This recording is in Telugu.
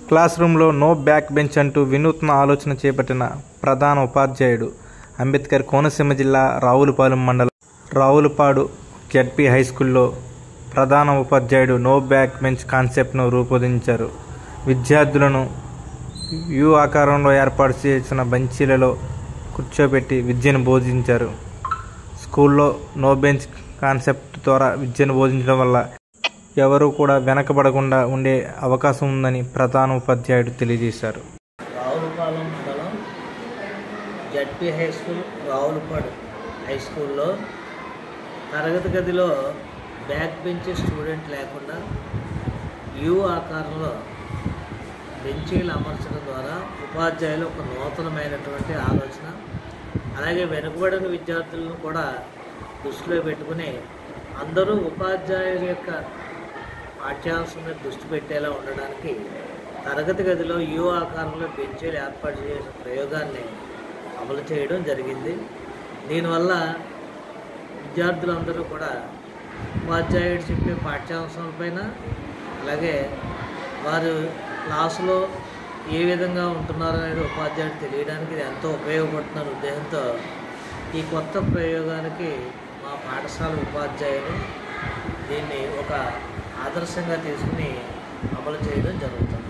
క్లాస్ రూమ్లో నో బ్యాక్ బెంచ్ అంటూ వినూత్న ఆలోచన చేపట్టిన ప్రధాన ఉపాధ్యాయుడు అంబేద్కర్ కోనసీమ జిల్లా రావులపాలెం మండలం రావులపాడు జెడ్పీ హైస్కూల్లో ప్రధాన ఉపాధ్యాయుడు నో బ్యాక్ బెంచ్ కాన్సెప్ట్ను రూపొందించారు. విద్యార్థులను యు ఆకారంలో ఏర్పాటు చేసిన బెంచీలలో కూర్చోబెట్టి విద్యను బోధించారు. స్కూల్లో నో బెంచ్ కాన్సెప్ట్ ద్వారా విద్యను బోధించడం వల్ల ఎవరూ కూడా వెనకబడకుండా ఉండే అవకాశం ఉందని ప్రధాన ఉపాధ్యాయుడు తెలియజేశారు. రావులపాలెం మండలం ZP high school Ravulapadu high స్కూల్లో తరగతి గదిలో బ్యాక్ బెంచ్ స్టూడెంట్ లేకుండా యు ఆకారంలో బెంచీలు అమర్చడం ద్వారా ఉపాధ్యాయులు ఒక నూతనమైనటువంటి ఆలోచన, అలాగే వెనుకబడిన విద్యార్థులను కూడా దృష్టిలో పెట్టుకుని అందరూ ఉపాధ్యాయుల యొక్క పాఠ్యాంశం మీద దృష్టి పెట్టేలా ఉండడానికి తరగతి గదిలో యు ఆకారంలో బెంచీలు ఏర్పాటు చేసిన ప్రయోగాన్ని అమలు చేయడం జరిగింది. దీనివల్ల విద్యార్థులందరూ కూడా ఉపాధ్యాయుడు చెప్పే పాఠ్యాంశాలపైన, అలాగే వారు క్లాసులో ఏ విధంగా ఉంటున్నారనేది ఉపాధ్యాయుడు తెలియడానికి ఇది ఎంతో ఉపయోగపడుతున్న ఉద్దేశంతో ఈ కొత్త ప్రయోగానికి మా పాఠశాల ఉపాధ్యాయులు దీన్ని ఒక ఆదర్శంగా తీసుకుని అమలు చేయడం జరుగుతుంది.